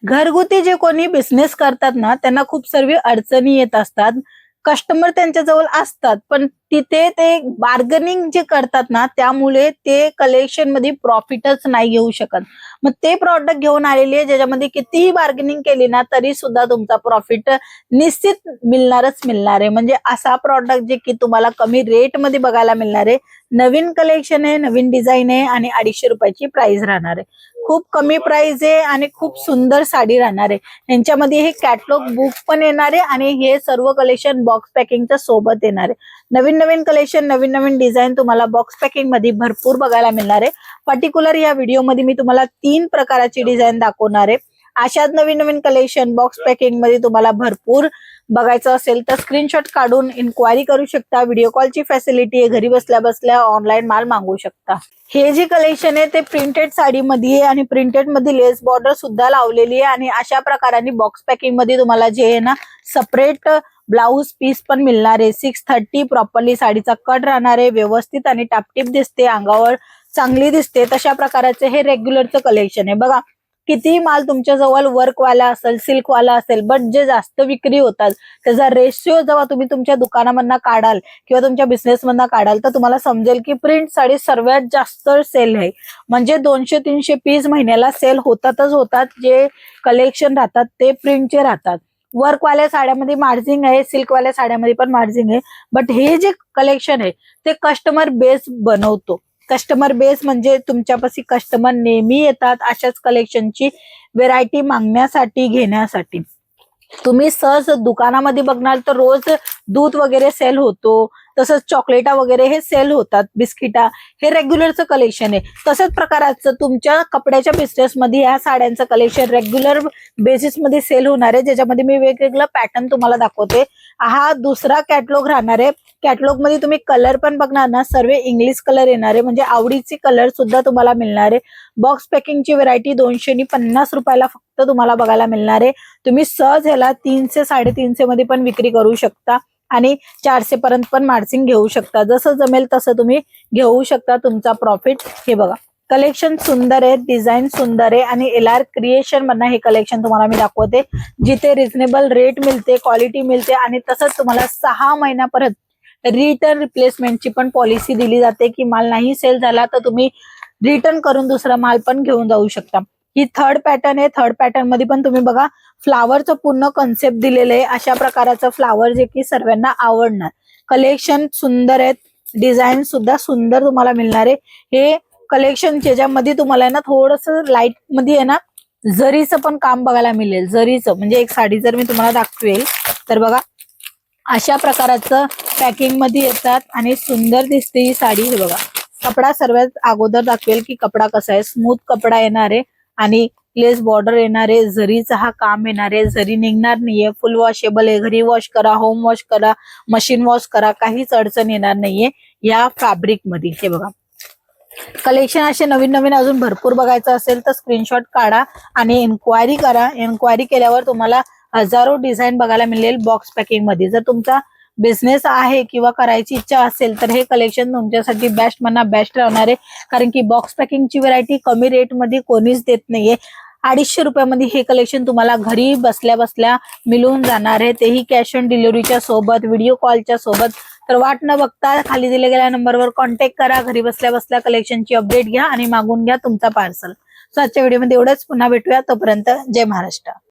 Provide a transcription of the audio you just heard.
घरगुती जे कोणी बिझनेस करतात ना, त्यांना खूप सर्व अडचणी येत असतात. कस्टमर त्यांच्याजवळ असतात, पण तिथे ते बार्गेनिंग जे करतात ना, त्यामुळे ते कलेक्शन मध्ये प्रॉफिटच नाही घेऊ शकत. मग ते प्रॉडक्ट घेऊन आलेली आहे, ज्याच्यामध्ये कितीही बार्गेनिंग केली ना, तरी सुद्धा तुमचा प्रॉफिट निश्चित मिळणारच मिळणार आहे. म्हणजे असा प्रॉडक्ट जे की तुम्हाला कमी रेट मध्ये बघायला मिळणार आहे. नवीन कलेक्शन आहे, नवीन डिझाईन आहे आणि 250 रुपयाची प्राइस राहणार आहे. खूप कमी प्राइस आहे आणि खूप सुंदर साडी राहणार आहे. यांच्यामध्ये हे कॅटलॉग बुक पण येणार आहे आणि हे सर्व कलेक्शन बॉक्स पॅकिंगच्या सोबत येणार आहे. नवीन नवीन कलेक्शन, नवीन नवीन डिझाईन तुम्हाला बॉक्स पॅकिंग मध्ये भरपूर बघायला मिळणार आहे. पर्टिक्युलर या व्हिडिओ मध्ये मी तुम्हाला 3 प्रकारची डिझाईन दाखवणार आहे. अशाच नवीन नवीन कलेक्शन बॉक्स पॅकिंग मध्ये तुम्हाला भरपूर बघायचं असेल तर स्क्रीनशॉट काढून इन्क्वायरी करू शकता. व्हिडिओ कॉलची फॅसिलिटी आहे, घरी बसल्या बसल्या ऑनलाईन माल मागवू शकता. हे जे कलेक्शन आहे ते प्रिंटेड साडीमध्ये आहे आणि प्रिंटेड मध्ये लेस बॉर्डर सुद्धा लावलेली आहे आणि अशा प्रकाराने बॉक्स पॅकिंग मध्ये तुम्हाला जे आहे ना सेपरेट ब्लाऊज पीस पण मिळणार आहे. 630 प्रॉपरली साडीचा कट राहणार आहे, व्यवस्थित आणि टापटीप दिसते, अंगावर चांगली दिसते. तशा प्रकारचे हे रेग्युलरचं कलेक्शन आहे. बघा किती माल तुमच्या जवळ वर्क वाला असेल, सिल्क वाला असेल, बट जे जास्त विक्री होतात त्याचा रेशिओ जेव्हा तुम्ही तुमच्या दुकानामधनं काढाल किंवा तुमच्या बिझनेस मधनं काढाल तर तुम्हाला समजेल की प्रिंट साडी सर्वात जास्त सेल आहे. म्हणजे 200-300 पीस महिन्याला सेल होतातच होतात. जे कलेक्शन राहतात ते प्रिंटचे राहतात. वर्कवाल्या साड्यामध्ये मार्जिन आहे, सिल्कवाल्या साड्यामध्ये पण मार्जिन आहे. बट हे जे कलेक्शन आहे ते कस्टमर बेस बनवतो. कस्टमर बेस म्हणजे तुमच्यापाशी कस्टमर नेहमी येतात अशाच कलेक्शनची व्हेरायटी मागण्यासाठी, घेण्यासाठी. तुम्ही सहज दुकानामध्ये बघणार तर रोज दूध वगैरे सेल होतो, तसंच चॉकलेटा वगैरे हे सेल होतात, बिस्किटा हे रेग्युलरचं कलेक्शन आहे. तसंच प्रकाराचं तुमच्या कपड्याच्या बिझनेस मध्ये या साड्यांचं कलेक्शन रेग्युलर बेसिस मध्ये सेल होणार आहे, ज्याच्यामध्ये मी वेगवेगळं पॅटर्न तुम्हाला दाखवते. हा दुसरा कॅटलॉग राहणार आहे. कॅटलॉग मध्ये तुम्ही कलर पण बघणार ना, सर्व इंग्लिश कलर येणार आहे, म्हणजे आवडीचे कलर सुद्धा तुम्हाला मिळणार आहे. बॉक्स पॅकिंगची व्हरायटी 250 रुपयाला फक्त तुम्हाला बघायला मिळणार आहे. तुम्ही सहज ह्याला 300-350 मध्ये पण विक्री करू शकता आणि 400 पर्यंत पण मार्जिन घेऊ शकता. जसं जमेल तसं तुम्ही घेऊ शकता तुमचा प्रॉफिट. हे बघा कलेक्शन सुंदर आहे, डिझाईन सुंदर आहे आणि LR क्रिएशन मधनं हे कलेक्शन तुम्हाला मी दाखवते, जिथे रिझनेबल रेट मिळते, क्वालिटी मिळते आणि तसंच तुम्हाला 6 महिन्यापर्यंत रिटर्न रिप्लेसमेंटची पण पॉलिसी दिली जाते की माल नाही सेल झाला तर तुम्ही रिटर्न करून दुसरा माल पण घेऊन जाऊ शकता. ही थर्ड पॅटर्न आहे. थर्ड पॅटर्न मध्ये पण तुम्ही बघा फ्लावरचं पूर्ण कॉन्सेप्ट दिलेलं आहे. अशा प्रकारचं फ्लावर जे की सर्वांना आवडणार. कलेक्शन सुंदर आहेत, डिझाईन सुद्धा सुंदर तुम्हाला मिळणार आहे. हे कलेक्शन ज्याच्यामध्ये तुम्हाला ना थोडस लाईट मध्ये आहे ना जरीचं पण काम बघायला मिळेल. जरीचं म्हणजे एक साडी जर मी तुम्हाला दाखवेल तर बघा अशा प्रकारचं पॅकिंग मध्ये येतात आणि सुंदर दिसते ही साडी. हे बघा कपडा सर्वात अगोदर दाखवेल की कपडा कसा आहे. स्मूथ कपडा येणार आहे आणि लेस बॉर्डर येणार आहे. जरीचा हा काम येणार आहे, जरी निघणार नाहीये, फुल वॉशेबल आहे. घरी वॉश करा, होम वॉश करा, मशीन वॉश करा, काहीच अडचण येणार नाहीये या फॅब्रिक मध्ये. हे बघा कलेक्शन असे नवीन नवीन अजून भरपूर बघायचं असेल तर स्क्रीनशॉट काढा आणि इन्क्वायरी करा. इन्क्वायरी केल्यावर तुम्हाला हजारो डिझाईन बघायला मिळेल बॉक्स पॅकिंग मध्ये. जर तुमचा बिझनेस आहे किंवा करायची इच्छा असेल तर हे कलेक्शन तुमच्यासाठी बेस्ट म्हणा बेस्ट राहणार आहे. कारण की बॉक्स पॅकिंगची व्हरायटी कमी रेट मध्ये कोणीच देत नाहीये. 250 रुपयामध्ये हे कलेक्शन तुम्हाला घरी बसल्या बसल्या मिळून जाणार आहे, तेही कॅश ऑन डिलिव्हरीच्या सोबत, व्हिडिओ कॉलच्या सोबत. तर वाट न बघता खाली दिल्या गेल्या नंबरवर कॉन्टॅक्ट करा. घरी बसल्या बसल्या कलेक्शनची अपडेट घ्या आणि मागून घ्या तुमचा पार्सल. सो आजच्या व्हिडिओमध्ये एवढंच. पुन्हा भेटूया, तोपर्यंत जय महाराष्ट्र.